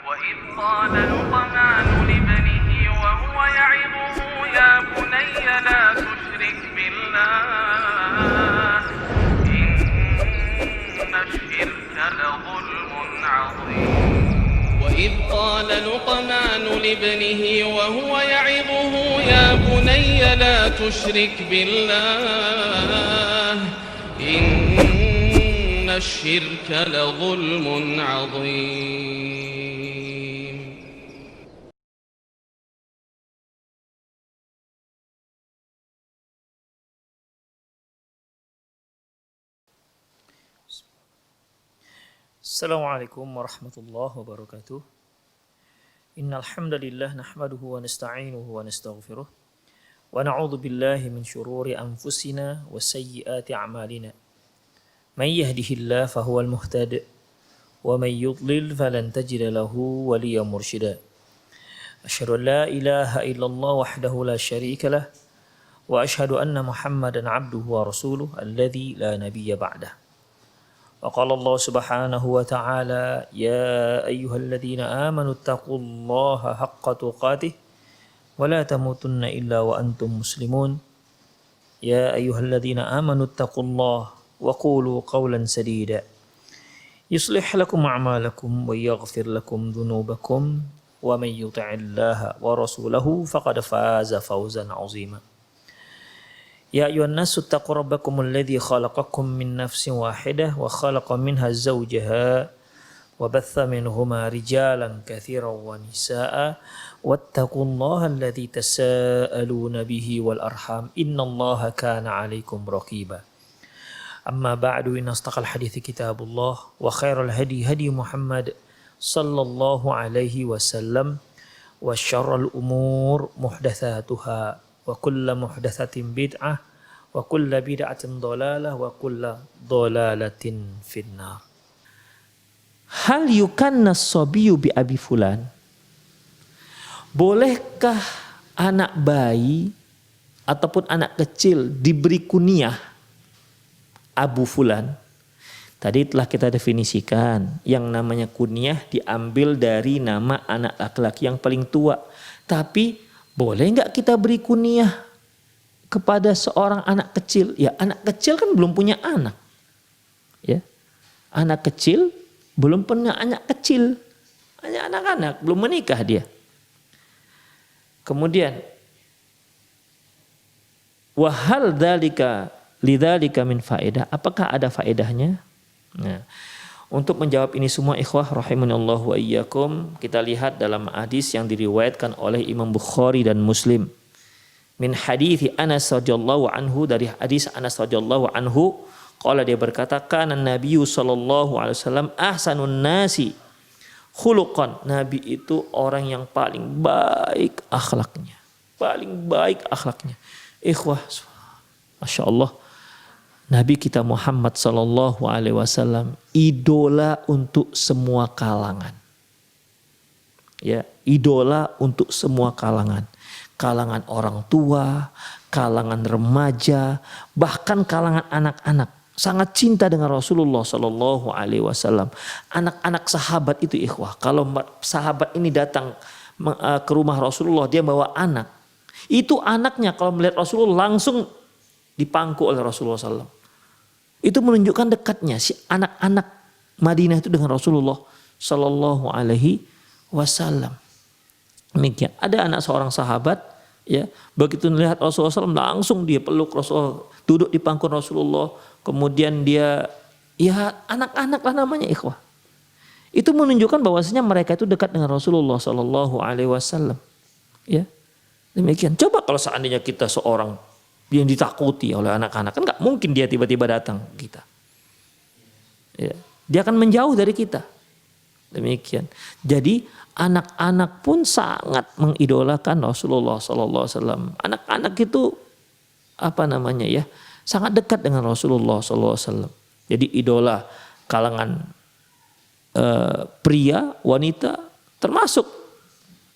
وإذ قال لقمان لابنه وهو يعظه يا بني لا تشرك بالله إن الشرك لظلم عظيم وإذ قال لقمان لابنه وهو يعظه يا بني لا تشرك بالله إن الشرك لظلم عظيم. Assalamualaikum warahmatullahi wabarakatuh. Innal hamdalillah nahmaduhu wa nasta'inuhu wa nastaghfiruh wa na'udzu billahi min shururi anfusina wa sayyiati a'malina. May yahdihillahu fahuwal muhtadi wa may yudlil falan tajida lahu waliyyan mursyida. Asyhadu an la ilaha illallah wahdahu la syarika lah wa asyhadu anna Muhammadan 'abduhu wa rasuluhu alladzi la nabiyya ba'dah. وقال الله سبحانه وتعالى يا أيها الذين آمنوا اتقوا الله حق تقاته ولا تموتن إلا وأنتم مسلمون يا أيها الذين آمنوا اتقوا الله وقولوا قولا سديدا يصلح لكم أعمالكم ويغفر لكم ذنوبكم ومن يطع الله ورسوله فقد فاز فوزا عظيما يا أيها الناس اتقوا ربكم الذي خلقكم من نفس واحدة وخلق منها زوجها وبث منهما رجالا كثيرا ونساء واتقوا الله الذي تساءلون به والأرحام إن الله كان عليكم رقيبا أما بعد إن أصدق الحديث كتاب الله وخير الهدي هدي محمد صلى الله عليه وسلم وشر الأمور محدثاتها وكل محدثة بدعة وكل بدعة ضلالة وكل ضلالة في النار. Hal yukanna sabiyu bi abi fulan? Bolehkah anak bayi ataupun anak kecil diberi kunyah Abu Fulan? Tadi telah kita definisikan yang namanya kunyah diambil dari nama anak laki-laki yang paling tua. Tapi boleh nggak kita beri kunyah kepada seorang anak kecil? Ya, anak kecil kan belum punya anak. Ya, anak kecil belum punya anak kecil, hanya anak-anak belum menikah dia. Kemudian, wahal dzalika lidzalika min faedah? Apakah ada faedahnya? Nah, untuk menjawab ini semua ikhwah rahimanallahu wa iyyakum, kita lihat dalam hadis yang diriwayatkan oleh Imam Bukhari dan Muslim. Min hadithi Anas radhiyallahu anhu, dari hadis Anas radhiyallahu anhu, qala, dia berkata, kana nabiyyu sallallahu alaihi wasallam ahsanun nasi khuluqan. Nabi itu orang yang paling baik akhlaknya. Paling baik akhlaknya. Ikhwah, Masya Allah, Nabi kita Muhammad sallallahu alaihi wasallam idola untuk semua kalangan. Ya, idola untuk semua kalangan. Kalangan orang tua, kalangan remaja, bahkan kalangan anak-anak. Sangat cinta dengan Rasulullah sallallahu alaihi wasallam. Anak-anak sahabat itu ikhwah, kalau sahabat ini datang ke rumah Rasulullah, dia bawa anak. Itu anaknya kalau melihat Rasulullah langsung dipangku oleh Rasulullah sallallahu alaihi wasallam. Itu menunjukkan dekatnya si anak-anak Madinah itu dengan Rasulullah sallallahu alaihi wasallam. Demikian. Ada anak seorang sahabat, ya, begitu melihat Rasulullah SAW langsung dia peluk Rasulullah, duduk di pangku Rasulullah, kemudian dia, ya anak-anak lah namanya ikhwah. Itu menunjukkan bahwasanya mereka itu dekat dengan Rasulullah sallallahu alaihi wasallam. Ya. Demikian. Coba kalau seandainya kita seorang yang ditakuti oleh anak-anak, kan nggak mungkin dia tiba-tiba datang kita. Ya, dia akan menjauh dari kita. Demikian. Jadi anak-anak pun sangat mengidolakan Rasulullah Sallallahu Alaihi Wasallam. Anak-anak itu apa namanya ya, sangat dekat dengan Rasulullah Sallallahu Alaihi Wasallam. Jadi idola kalangan pria, wanita, termasuk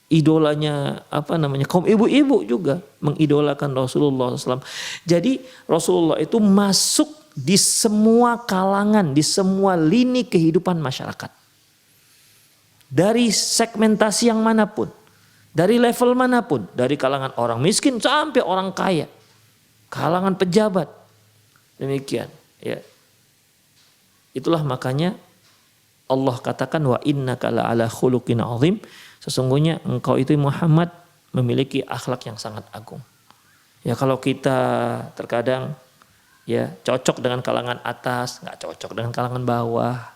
idolanya apa namanya kaum ibu-ibu juga mengidolakan Rasulullah SAW. Jadi Rasulullah itu masuk di semua kalangan, di semua lini kehidupan masyarakat. dari segmentasi yang manapun, dari level manapun, dari kalangan orang miskin sampai orang kaya, kalangan pejabat, demikian. Ya, itulah makanya Allah katakan wa innaka la'ala khuluqin azim, sesungguhnya engkau itu Muhammad memiliki akhlak yang sangat agung. Ya kalau kita terkadang ya cocok dengan kalangan atas, nggak cocok dengan kalangan bawah.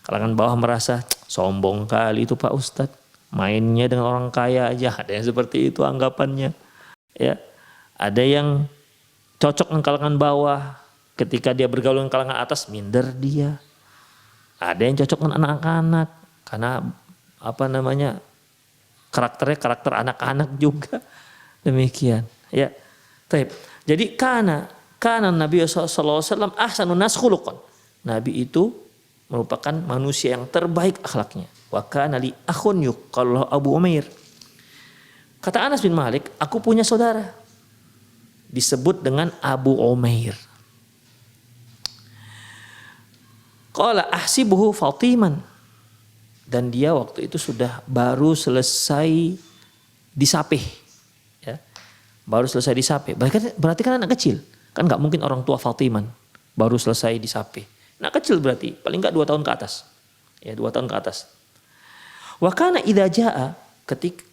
Kalangan bawah merasa sombong kali itu Pak Ustadz, mainnya dengan orang kaya aja, ada yang seperti itu anggapannya. Ya, ada yang cocok dengan kalangan bawah, ketika dia bergaul dengan kalangan atas minder dia. Ada yang cocok dengan anak-anak karena karakternya karakter anak-anak juga, demikian. Ya, jadi karena Nabi SAW ahsanun nas khuluqan. Nabi itu merupakan manusia yang terbaik akhlaknya. Wa kana li akhun yuqallahu Abu Umair. Kata Anas bin Malik, aku punya saudara disebut dengan Abu Umair. Qala ahsibuhu Fatiman. Dan dia waktu itu sudah baru selesai disapih. Ya. Baru selesai disapih. Berarti kan anak kecil. Kan gak mungkin orang tua Fatiman baru selesai disapih. Anak kecil berarti, paling gak 2 tahun ke atas. Ya, 2 tahun ke atas. Wa kana idza jaa,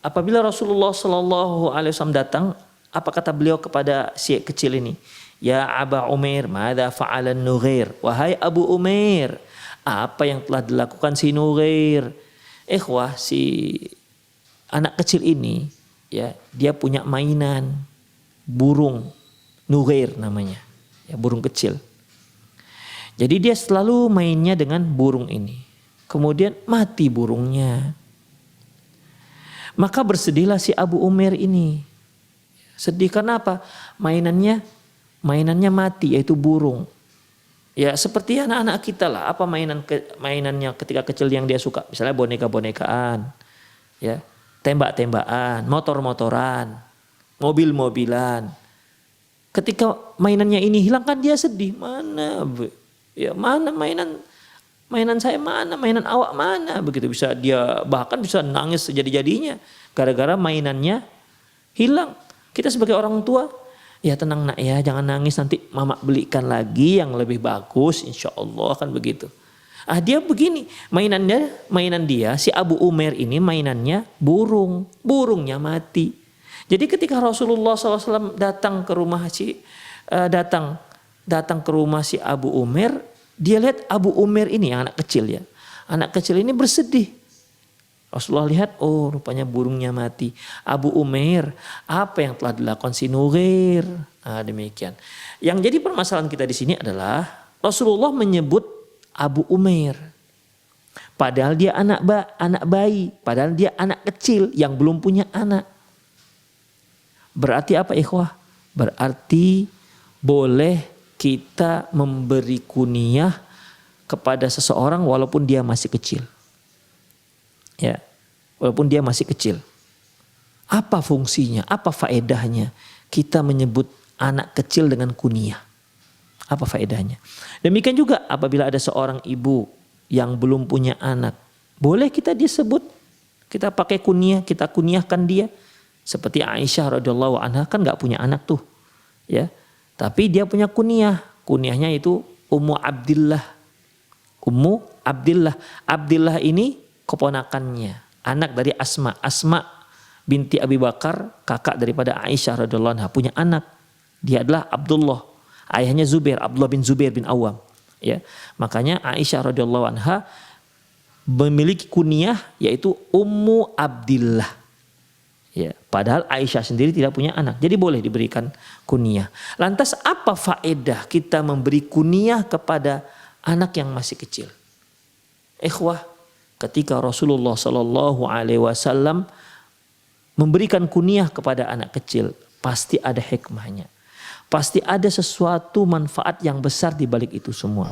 apabila Rasulullah SAW datang, apa kata beliau kepada si kecil ini? Ya Aba Umair, madza fa'ala Nughair? Wahai Abu Umair, apa yang telah dilakukan si Nughair? Ikhwah, si anak kecil ini ya, dia punya mainan burung Nughair namanya. Ya, burung kecil. Jadi dia selalu mainnya dengan burung ini. Kemudian mati burungnya. Maka bersedihlah si Abu Umair ini. Sedih karena apa? Mainannya mati, yaitu burung. Ya seperti anak-anak kita lah. Apa mainannya ketika kecil yang dia suka? Misalnya boneka-bonekaan, ya, tembak-tembakan, motor-motoran, mobil-mobilan. Ketika mainannya ini hilang kan dia sedih. Mana mainan saya mana, mainan awak mana, begitu. Bisa dia bahkan bisa nangis sejadi-jadinya gara-gara mainannya hilang. Kita sebagai orang tua, ya tenang nak ya, jangan nangis, nanti mama belikan lagi yang lebih bagus, insya Allah kan begitu. Dia begini, mainan dia si Abu Umair ini mainannya burungnya mati. Jadi ketika Rasulullah SAW datang ke rumah datang ke rumah si Abu Umair, dia lihat Abu Umair ini yang anak kecil ya. Anak kecil ini bersedih. Rasulullah lihat, oh rupanya burungnya mati. Abu Umair, apa yang telah dilakukan si Nughair? Demikian. Yang jadi permasalahan kita di sini adalah Rasulullah menyebut Abu Umair. Padahal dia anak bayi, padahal dia anak kecil yang belum punya anak. Berarti apa ikhwah? Berarti boleh kita memberi kunyah kepada seseorang walaupun dia masih kecil. Ya, walaupun dia masih kecil. Apa fungsinya? Apa faedahnya kita menyebut anak kecil dengan kunyah? Apa faedahnya? Demikian juga apabila ada seorang ibu yang belum punya anak, boleh kita disebut, kita pakai kunyah, kita kunyahkan dia. Seperti Aisyah radhiyallahu anha kan nggak punya anak tuh, ya. Tapi dia punya kunyah. Kunyahnya itu Ummu Abdillah. Ummu Abdillah. Abdillah ini keponakannya, anak dari Asma. Asma binti Abi Bakar, kakak daripada Aisyah radhiyallahu anha, punya anak. Dia adalah Abdullah. Ayahnya Zubair, Abdullah bin Zubair bin Awam. Ya, makanya Aisyah radhiyallahu anha memiliki kunyah yaitu Ummu Abdillah. Ya, padahal Aisyah sendiri tidak punya anak. Jadi boleh diberikan kunyah. Lantas apa faedah kita memberi kunyah kepada anak yang masih kecil? Ikhwah, ketika Rasulullah SAW memberikan kunyah kepada anak kecil, pasti ada hikmahnya. Pasti ada sesuatu manfaat yang besar di balik itu semua.